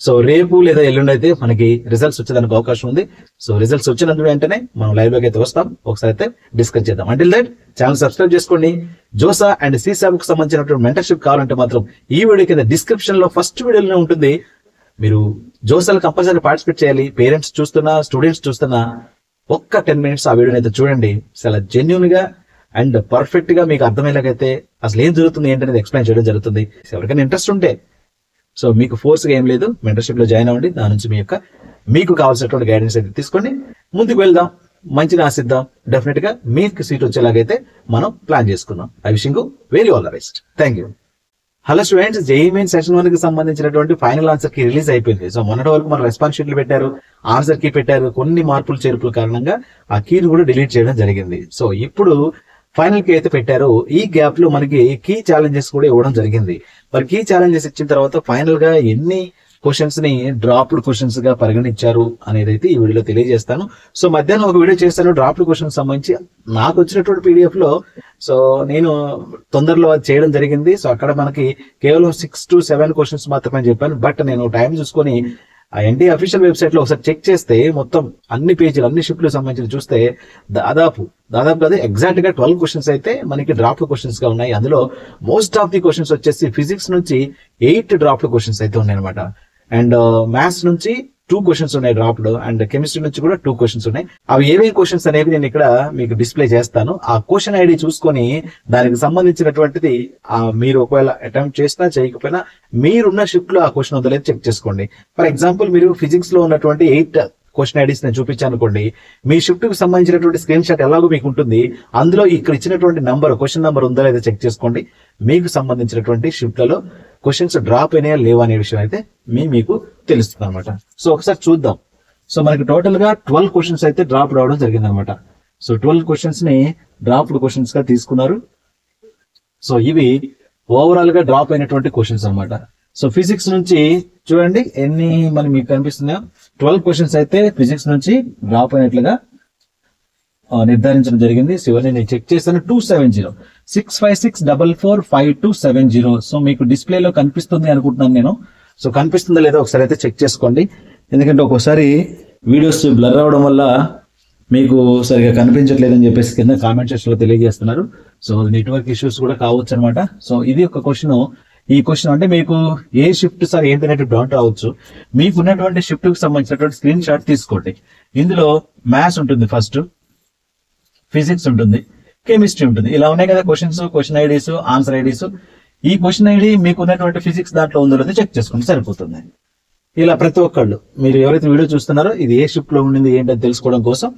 So రేపు లేదా ఎల్లుండి అయితే మనకి రిజల్ట్స్ వచ్చేదానికి అవకాశం ఉంది. సో రిజల్ట్స్ వచ్చినందుకు వెంటనే మనం లైవ్ లోకి అయితే వస్తాం, ఒకసారి అయితే డిస్కస్ చేద్దాం. అంటిల్ దట్ ఛానల్ సబ్స్క్రైబ్ చేసుకోండి. జోసా అండ్ సీసాబ్ కు సంబంధించినటువంటి మెంటర్షిప్ కావాలంటే మాత్రం ఈ వీడియో కింద డిస్క్రిప్షన్ లో ఫస్ట్ వీడియోలోనే ఉంటుంది. మీరు జోసాలు కంపల్సరీ పార్టిసిపేట్ చేయాలి. పేరెంట్స్ చూస్తున్నా, స్టూడెంట్స్ చూస్తున్నా ఒక్క 10 minutes ఆ వీడియోని అయితే చూడండి. చాలా జెన్యున్ గా అండ్ పర్ఫెక్ట్ గా మీకు అర్థమయ్యేలాగైతే అసలు ఏం జరుగుతుంది ఏంటనేది ఎక్స్ప్లెయిన్ చేయడం జరుగుతుంది. ఎవరికైనా ఇంట్రెస్ట్ ఉంటే సో మీకు ఫోర్స్ గా ఏం లేదు, మెంటర్షిప్ లో జాయిన్ అవ్వండి. దాని నుంచి మీకు కావాల్సినటువంటి గైడెన్స్ అయితే తీసుకొని ముందుకు వెళ్దాం, మంచిని ఆశిద్దాం. డెఫినెట్ గా మీకు సీట్ వచ్చేలాగైతే మనం ప్లాన్ చేసుకుందాం. I wishing you very all the best. Thank you. Hello students, JEE mains session 1 కి సంబంధించినటువంటి ఫైనల్ ఆన్సర్ కి రిలీజ్ అయిపోయింది. సో మొన్నటి వరకు మన రెస్పాన్స్ షీట్లు పెట్టారు, ఆన్సర్ కీ పెట్టారు. కొన్ని మార్పులు చేర్పుల కారణంగా ఆ కీని కూడా డిలీట్ చేయడం జరిగింది. సో ఇప్పుడు ఫైనల్ కి అయితే పెట్టారు. ఈ గ్యాప్ లో మనకి కీ ఛాలెంజెస్ కూడా ఇవ్వడం జరిగింది. మరి కీ ఛాలెంజెస్ ఇచ్చిన తర్వాత ఫైనల్ గా ఎన్ని క్వశ్చన్స్ ని డ్రాప్డ్ క్వశ్చన్స్ గా పరిగణించారు అనేది అయితే ఈ వీడియోలో తెలియజేస్తాను. సో మధ్యాహ్నం ఒక వీడియో చేస్తాను డ్రాప్డ్ క్వశ్చన్స్ సంబంధించి. నాకు వచ్చినటువంటి పీడిఎఫ్ లో సో నేను తొందరలో అది చేయడం జరిగింది. సో అక్కడ మనకి కేవలం 6 to 7 క్వశ్చన్స్ మాత్రమే చెప్పాను. బట్ నేను టైం చూసుకొని ఆ ఎన్డీఏ అఫీషియల్ వెబ్సైట్ లో ఒకసారి చెక్ చేస్తే మొత్తం అన్ని పేజీలు, అన్ని షిఫ్ట్లకు సంబంధించి చూస్తే దాదాపు కాదు ఎగ్జాక్ట్ గా 12 క్వశ్చన్స్ అయితే మనకి డ్రాప్డ్ క్వశ్చన్స్ గా ఉన్నాయి. అందులో మోస్ట్ ఆఫ్ ది క్వశ్చన్స్ వచ్చేసి ఫిజిక్స్ నుంచి 8 డ్రాప్డ్ క్వశ్చన్స్ అయితే ఉన్నాయి అనమాట. అండ్ మ్యాథ్స్ నుంచి 2 క్వశ్చన్స్ ఉన్నాయి డ్రాప్డ్, అండ్ కెమిస్ట్రీ నుంచి కూడా 2 క్వశ్చన్స్ ఉన్నాయి. అవి ఏమేమి క్వశ్చన్స్ అనేవి నేను ఇక్కడ మీకు డిస్ప్లే చేస్తాను. ఆ క్వశ్చన్ ఐడి చూసుకొని దానికి సంబంధించినటువంటిది మీరు ఒకవేళ అటెంప్ట్ చేసినా చేయకపోయినా మీరున్న షిఫ్ట్ లో ఆ క్వశ్చన్ ఉందో లేదో చెక్ చేసుకోండి. ఫర్ ఎగ్జాంపుల్ మీరు ఫిజిక్స్ లో ఉన్నటువంటి 8 క్వశ్చన్ ఐడీస్ నేను చూపించాను అనుకోండి, మీ షిఫ్ట్ కు సంబంధించినటువంటి స్క్రీన్ షాట్ ఎలాగో మీకు ఉంటుంది. అందులో ఇక్కడ ఇచ్చినటువంటి నంబర్, క్వశ్చన్ నంబర్ ఉందో లేదో చెక్ చేసుకోండి. మీకు సంబంధించినటువంటి షిఫ్ట్లలో క్వశ్చన్స్ డ్రాప్ అయినాయా లేవా అనే విషయం అయితే మీకు తెలుస్తుంది అనమాట. సో ఒకసారి చూద్దాం. సో మనకి టోటల్ గా 12 క్వశ్చన్స్ అయితే డ్రాప్ రావడం జరిగింది అనమాట. సో 12 క్వశ్చన్స్ ని డ్రాప్డ్ క్వశ్చన్స్ గా తీసుకున్నారు. సో ఇవి ఓవరాల్ గా డ్రాప్ అయినటువంటి క్వశ్చన్స్ అనమాట. సో ఫిజిక్స్ నుంచి చూడండి ఎన్ని మీకు కనిపిస్తున్నాయో. 12 క్వశ్చన్స్ అయితే ఫిజిక్స్ నుంచి డ్రాప్ అయినట్లుగా నిర్ధారించడం జరిగింది. చివరిని నేను చెక్ చేస్తాను. 270 656445270. సో మీకు డిస్ప్లేలో కనిపిస్తుంది అనుకుంటున్నాను నేను. సో కనిపిస్తుందా లేదా ఒకసారి అయితే చెక్ చేసుకోండి. ఎందుకంటే ఒక్కోసారి వీడియోస్ బ్లర్ అవడం వల్ల మీకు సరిగా కనిపించట్లేదని చెప్పేసి కింద కామెంట్ సెక్షన్ లో తెలియజేస్తున్నారు. సో నెట్వర్క్ ఇష్యూస్ కూడా కావచ్చు అనమాట. సో ఇది ఒక క్వశ్చన్. ఈ క్వశ్చన్ అంటే మీకు ఏ షిఫ్ట్ సార్ ఏంటనేది డౌట్ రావచ్చు. మీకు ఉన్నటువంటి షిఫ్ట్ కు సంబంధించినటువంటి స్క్రీన్ షాట్ తీసుకోండి. ఇందులో మ్యాథ్స్ ఉంటుంది, ఫస్ట్ ఫిజిక్స్ ఉంటుంది, కెమిస్ట్రీ ఉంటుంది. ఇలా ఉన్నాయి కదా questions, question IDs, answer IDs. ఈ క్వశ్చన్ ఐడి మీకు ఉన్నటువంటి ఫిజిక్స్ దాంట్లో ఉందో లేదో చెక్ చేసుకుంటే సరిపోతుంది. ఇలా ప్రతి ఒక్కళ్ళు మీరు ఎవరైతే వీడియో చూస్తున్నారో ఇది ఏ షిఫ్ట్ లో ఉండింది ఏంటని తెలుసుకోవడం కోసం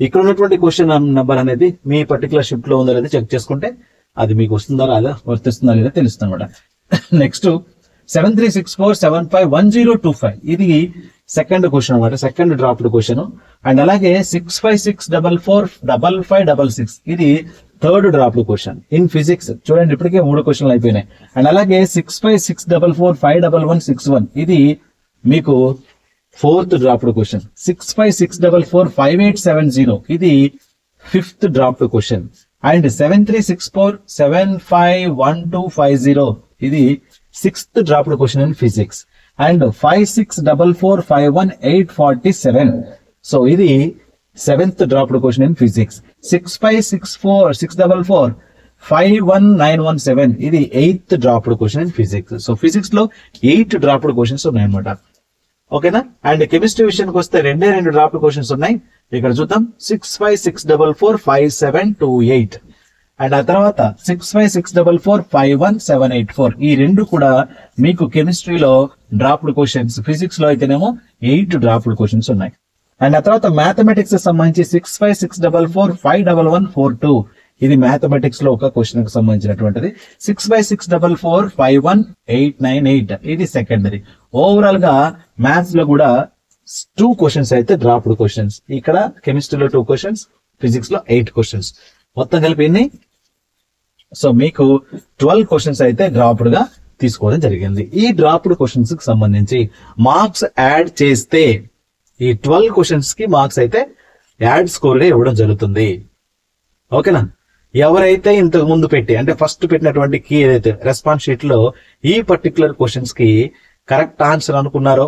ఇక్కడ ఉన్నటువంటి క్వశ్చన్ నంబర్ అనేది మీ పర్టికులర్ షిఫ్ట్ లో ఉందో లేదో చెక్ చేసుకుంటే అది మీకు వస్తుందా లేదా, వర్తిస్తుందా లేదా తెలుస్తుంది అనమాట. నెక్స్ట్ 7364751025 ఇది సెకండ్ క్వశ్చన్ అనమాట, సెకండ్ డ్రాప్డ్ క్వశ్చన్. అండ్ అలాగే 656445566 ఇది third dropped question in physics. చూడండి ఇప్పటికే 3 క్వశ్చన్లు అయిపోయినాయి. అండ్ అలాగే 65644551161 ఇది మీకు ఫోర్త్ డ్రాప్డ్ క్వశ్చన్. 656445870 ఇది ఫిఫ్త్ డ్రాప్డ్ క్వశ్చన్. అండ్ 7364751250 ఇది sixth dropped question in physics. And 56445147 so ఇది seventh dropped question in physics. 6564651917 ఇది eighth dropped question in physics. So physics లో 8 డ్రాప్డ్ క్వశ్చన్స్ ఉన్నాయన్నమాట. ఓకేనా. అండ్ కెమిస్ట్రీ విషయానికి వస్తే 2 డ్రాప్డ్ క్వశ్చన్స్ ఉన్నాయి. ఇక్కడ చూద్దాం 65644728 అండ్ ఆ తర్వాత 6564511784 ఈ రెండు కూడా మీకు కెమిస్ట్రీలో డ్రాప్డ్ క్వశ్చన్స్. ఫిజిక్స్ లో అయితేనేమో 8 డ్రాప్డ్ క్వశ్చన్స్ ఉన్నాయి. అండ్ ఆ తర్వాత మ్యాథమెటిక్స్ సంబంధించి 6564551142 ఇది మ్యాథమెటిక్స్ లో ఒక క్వశ్చన్ కి సంబంధించినటువంటిది. 6564518898 ఇది సెకండరీ. ఓవరాల్ గా మ్యాథ్స్ లో కూడా 2 క్వశ్చన్స్ అయితే డ్రాప్డ్ క్వశ్చన్స్. ఇక్కడ కెమిస్ట్రీలో 2 క్వశ్చన్స్, ఫిజిక్స్ లో 8 క్వశ్చన్స్, మొత్తం కలిపి ఎన్ని? సో మీకు 12 క్వశ్చన్స్ అయితే డ్రాప్డ్ గా తీసుకోవడం జరిగింది. ఈ డ్రాప్డ్ క్వశ్చన్స్ కి సంబంధించి మార్క్స్ యాడ్ చేస్తే ఈ 12 క్వశ్చన్స్ కి మార్క్స్ అయితే యాడ్ స్కోర్ గా ఇవ్వడం జరుగుతుంది. ఓకేనా. ఎవరైతే ఇంతకు ముందు పెట్టి అంటే ఫస్ట్ పెట్టినటువంటి కీ ఏదైతే రెస్పాన్స్ షీట్ లో ఈ పర్టికులర్ క్వశ్చన్స్ కి కరెక్ట్ ఆన్సర్ అనుకున్నారో,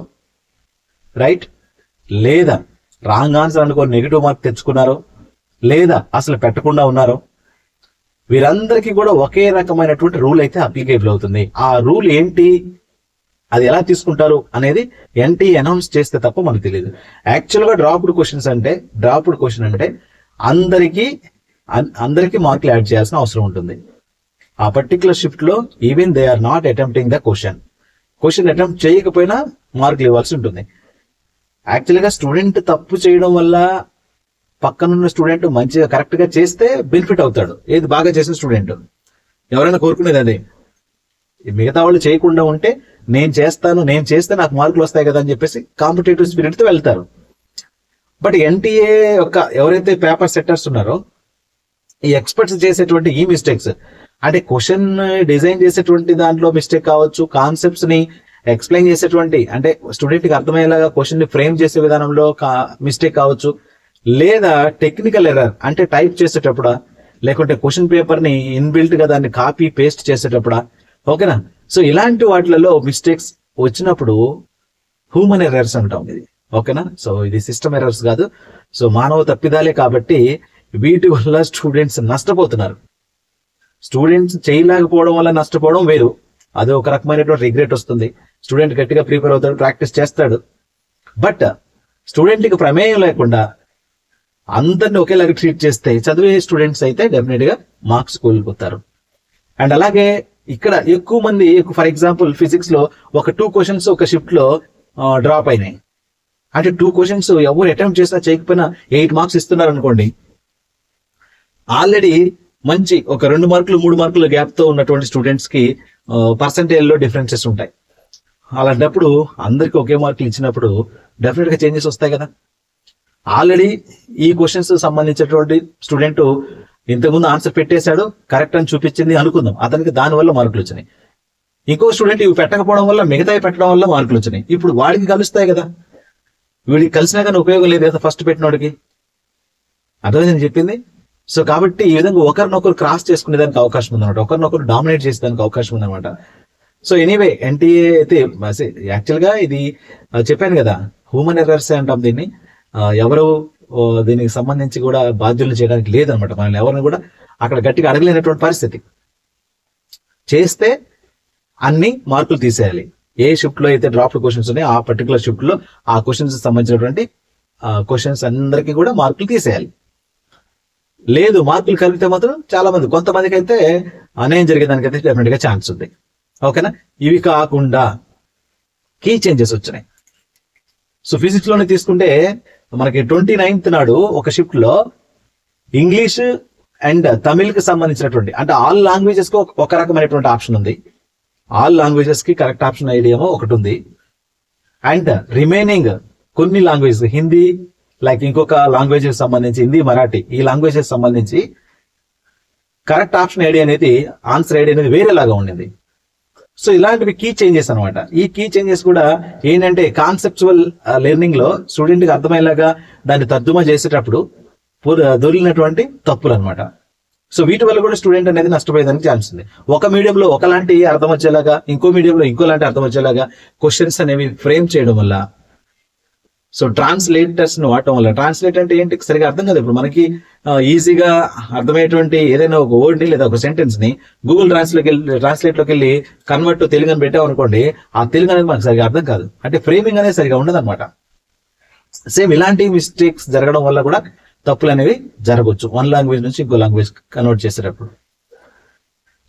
రైట్, లేదా రాంగ్ ఆన్సర్ అనుకో నెగిటివ్ మార్క్ తెచ్చుకున్నారో, లేదా అసలు పెట్టకుండా ఉన్నారో, వీరందరికీ కూడా ఒకే రకమైనటువంటి రూల్ అయితే అప్లికేబుల్ అవుతుంది. ఆ రూల్ ఏంటి, అది ఎలా తీసుకుంటారు అనేది ఎన్టీఏ అనౌన్స్ చేస్తే తప్ప మనకు తెలియదు. యాక్చువల్గా డ్రాప్డ్ క్వశ్చన్ అంటే అందరికీ మార్కులు యాడ్ చేయాల్సిన అవసరం ఉంటుంది. ఆ పర్టికులర్ షిఫ్ట్ లో even they are not attempting the question attempt చేయకపోయినా మార్కులు ఇవ్వాల్సి ఉంటుంది. యాక్చువల్గా స్టూడెంట్ తప్పు చేయడం వల్ల పక్కనున్న స్టూడెంట్ మంచిగా కరెక్ట్ గా చేస్తే బెనిఫిట్ అవుతాడు. ఏది బాగా చేసిన స్టూడెంట్ ఎవరైనా కోరుకునేది అదే. మిగతా వాళ్ళు చేయకుండా ఉంటే నేను చేస్తే నాకు మార్కులు వస్తాయి కదా అని చెప్పేసి కాంపిటేటివ్ స్పిరిట్ తో వెళ్తారు. బట్ ఎన్టీఏ యొక్క ఎవరైతే పేపర్ సెట్టర్స్ ఉన్నారో, ఈ ఎక్స్పర్ట్స్ చేసేటువంటి ఈ మిస్టేక్స్ అంటే క్వశ్చన్ డిజైన్ చేసేటువంటి దాంట్లో మిస్టేక్ కావచ్చు, కాన్సెప్ట్స్ ని ఎక్స్ప్లెయిన్ చేసేటువంటి అంటే స్టూడెంట్ కి అర్థమయ్యేలాగా క్వశ్చన్ ని ఫ్రేమ్ చేసే విధానంలో మిస్టేక్ కావచ్చు, లేదా టెక్నికల్ ఎర్రర్ అంటే టైప్ చేసేటప్పుడా, లేకుంటే క్వశ్చన్ పేపర్ ని ఇన్బిల్ట్ గా దాన్ని కాపీ పేస్ట్ చేసేటప్పుడా, ఓకేనా. సో ఇలాంటి వాటిలలో మిస్టేక్స్ వచ్చినప్పుడు హ్యూమన్ ఎర్రర్స్ అంటాం ఇది, ఓకేనా. సో ఇది సిస్టమ్ ఎర్రర్స్ కాదు. సో మానవ తప్పిదాలే కాబట్టి వీటి వల్ల స్టూడెంట్స్ నష్టపోతున్నారు. స్టూడెంట్స్ చేయలేకపోవడం వల్ల నష్టపోవడం వేరు, అది ఒక రకమైనటువంటి రిగ్రెట్ వస్తుంది. స్టూడెంట్ గట్టిగా ప్రిపేర్ అవుతాడు, ప్రాక్టీస్ చేస్తాడు. బట్ స్టూడెంట్కి ప్రమేయం లేకుండా అందరిని ఒకేలాగా ట్రీట్ చేస్తే చదివే స్టూడెంట్స్ అయితే డెఫినెట్ గా మార్క్స్ కోల్పోతారు. అండ్ అలాగే ఇక్కడ ఎక్కువ మంది, ఫర్ ఎగ్జాంపుల్ ఫిజిక్స్ లో ఒక 2 క్వశ్చన్స్ ఒక షిఫ్ట్ లో డ్రాప్ అయినాయి అంటే 2 క్వశ్చన్స్ ఎవరు అటెంప్ట్ చేసినా చేయకపోయినా 8 మార్క్స్ ఇస్తున్నారు అనుకోండి. ఆల్రెడీ మంచి ఒక 2 మార్కులు 3 మార్కులు గ్యాప్ తో ఉన్నటువంటి స్టూడెంట్స్ కి పర్సంటేజ్ లో డిఫరెన్సెస్ ఉంటాయి. అలాంటప్పుడు అందరికి ఒకే మార్కులు ఇచ్చినప్పుడు డెఫినెట్ గా చేంజెస్ వస్తాయి కదా. ఆల్రెడీ ఈ క్వశ్చన్స్ సంబంధించినటువంటి స్టూడెంట్ ఇంతకుముందు ఆన్సర్ పెట్టేశాడు, కరెక్ట్ అని చూపించింది అనుకుందాం, అతనికి దానివల్ల మార్కులు వచ్చినాయి. ఇంకో స్టూడెంట్ ఇవి పెట్టకపోవడం వల్ల మిగతాయి పెట్టడం వల్ల మార్కులు వచ్చినాయి. ఇప్పుడు వాడికి కలుస్తాయి కదా, వీడికి కలిసినా కానీ ఉపయోగం లేదు కదా ఫస్ట్ పెట్టినోడికి. అర్థమైందని చెప్పింది. సో కాబట్టి ఈ విధంగా ఒకరినొకరు క్రాస్ చేసుకునేదానికి అవకాశం ఉందన్నమాట, ఒకరినొకరు డామినేట్ చేసేదానికి అవకాశం ఉందన్నమాట. సో ఎనీవే ఎన్టీఏ అయితే యాక్చువల్ గా ఇది చెప్పాను కదా, హ్యూమన్ ఎర్రర్స్ అంటాం దీన్ని. ఎవరు దీనికి సంబంధించి కూడా బాధ్యులు చేయడానికి లేదనమాట. మనల్ని ఎవరిని కూడా అక్కడ గట్టిగా అడగలేనటువంటి పరిస్థితి. చేస్తే అన్ని మార్కులు తీసేయాలి. ఏ షిఫ్ట్ లో అయితే డ్రాప్ క్వశ్చన్స్ ఉన్నాయో ఆ పర్టికులర్ షిఫ్ట్ లో ఆ క్వశ్చన్స్ సంబంధించినటువంటి క్వశ్చన్స్ అందరికీ కూడా మార్కులు తీసేయాలి. లేదు మార్కులు కలిపితే మాత్రం చాలా మంది, కొంతమందికి అయితే అన్యాయం జరిగేదానికైతే డెఫినెట్ గా ఛాన్స్ ఉంది, ఓకేనా. ఇవి కాకుండా కీ చేంజెస్ వచ్చినాయి. సో ఫిజిక్స్ లోనే తీసుకుంటే మనకి 29th నాడు ఒక షిఫ్ట్ లో ఇంగ్లీష్ అండ్ తమిళ్ కి సంబంధించినటువంటి అంటే ఆల్ లాంగ్వేజెస్ కి ఒక రకమైనటువంటి ఆప్షన్ ఉంది. ఆల్ లాంగ్వేజెస్ కి కరెక్ట్ ఆప్షన్ ఐడియామో ఒకటి ఉంది. అండ్ రిమైనింగ్ కొన్ని లాంగ్వేజెస్, హిందీ లైక్ ఇంకొక లాంగ్వేజెస్ సంబంధించి, హిందీ మరాఠీ ఈ లాంగ్వేజెస్ సంబంధించి కరెక్ట్ ఆప్షన్ ఐడి అనేది, ఆన్సర్ ఐడి అనేది వేరేలాగా ఉండింది. సో ఇలాంటివి కీ చేంజెస్ అనమాట. ఈ కీ చేంజెస్ కూడా ఏంటంటే కాన్సెప్చువల్ లెర్నింగ్ లో స్టూడెంట్ కి అర్థమయ్యేలాగా దాన్ని తర్జుమా చేసేటప్పుడు దొరికినటువంటి తప్పులు అనమాట. సో వీటి వల్ల కూడా స్టూడెంట్ అనేది నష్టపోయేదానికి ఛాన్స్ ఉంది. ఒక మీడియంలో ఒకలాంటి అర్థం వచ్చేలాగా, ఇంకో మీడియంలో ఇంకోలాంటి అర్థం వచ్చేలాగా క్వశ్చన్స్ అనేవి ఫ్రేమ్ చేయడం వల్ల, సో ట్రాన్స్లేటర్స్ ను వాడటం వల్ల, ట్రాన్స్లేట్ అంటే ఏంటి సరిగా అర్థం కాదు. ఇప్పుడు మనకి ఈజీగా అర్థమయ్యేటువంటి ఏదైనా ఒక వర్డ్ ని లేదా ఒక సెంటెన్స్ ని గూగుల్ ట్రాన్స్లేట్ లోకి వెళ్ళి కన్వర్ట్ టు తెలుగు అని పెట్టాం అనుకోండి, ఆ తెలుగు అనేది మనకు సరిగా అర్థం కాదు. అంటే ఫ్రేమింగ్ అనేది సరిగా ఉండదు అనమాట. సేమ్ ఇలాంటి మిస్టేక్స్ జరగడం వల్ల కూడా తప్పులు అనేవి జరగవచ్చు, వన్ లాంగ్వేజ్ నుంచి ఇంకో లాంగ్వేజ్ కన్వర్ట్ చేసేటప్పుడు.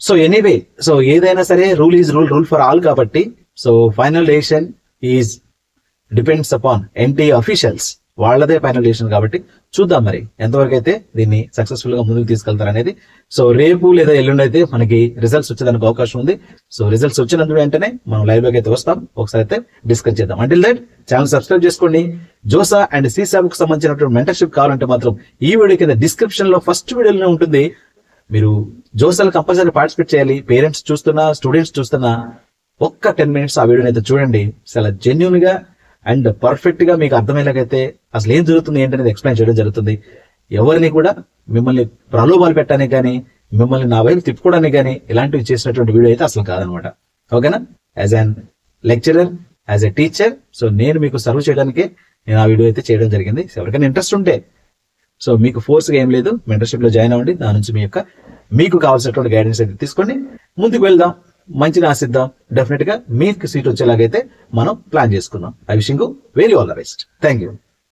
సో ఎనీవే, సో ఏదైనా సరే rule is rule for all కాబట్టి, so final decision is depends upon NTA officials, వాళ్ళదే ఫైనల్ డెసిషన్. కాబట్టి చూద్దాం మరి ఎంతవరకు అయితే దీన్ని సక్సెస్ఫుల్ గా ముందుకు తీసుకెళ్తారు అనేది. సో రేపు లేదా ఎల్లుండి అయితే మనకి రిజల్ట్స్ వచ్చేదానికి అవకాశం ఉంది. సో రిజల్ట్స్ వచ్చినందుకు వెంటనే మనం లైవ్ లోకి అయితే వస్తాం, ఒకసారి అయితే డిస్కస్ చేద్దాం. అంటిల్ దట్ ఛానల్ సబ్స్క్రైబ్ చేసుకోండి. జోసా అండ్ సీసాబ్ కు సంబంధించినటువంటి మెంటర్షిప్ కావాలంటే మాత్రం ఈ వీడియో కింద డిస్క్రిప్షన్ లో ఫస్ట్ వీడియోలోనే ఉంటుంది. మీరు జోసాలు కంపల్సరీ పార్టిసిపేట్ చేయాలి. పేరెంట్స్ చూస్తున్నా, స్టూడెంట్స్ చూస్తున్నా, ఒక్క 10 minutes ఆ వీడియోని అయితే చూడండి. చాలా జెన్యున్ గా అండ్ పర్ఫెక్ట్ గా మీకు అర్థమయ్యేలాగైతే అసలు ఏం జరుగుతుంది ఏంటనేది ఎక్స్ప్లెయిన్ చేయడం జరుగుతుంది. ఎవరిని కూడా మిమ్మల్ని ప్రలోభాలు పెట్టడానికి కానీ, మిమ్మల్ని నా వైపు తిప్పుకోవడానికి కానీ ఇలాంటివి చేసినటువంటి వీడియో అయితే అసలు కాదనమాట, ఓకేనా. As an lecturer, as a teacher. So నేను మీకు సర్వ్ చేయడానికి నేను ఆ వీడియో అయితే చేయడం జరిగింది. సో ఎవరికైనా ఇంట్రెస్ట్ ఉంటే సో మీకు ఫోర్స్గా ఏం లేదు, మెంటర్షిప్ లో జాయిన్ అవ్వండి. దాని నుంచి మీకు కావాల్సినటువంటి గైడెన్స్ అయితే తీసుకోండి, ముందుకు వెళ్దాం, మంచిని ఆశిద్దాం. డెఫినెట్ గా మీకు సీట్ వచ్చేలాగైతే మనం ప్లాన్ చేసుకుందాం. I wishing you very all the best. Thank you.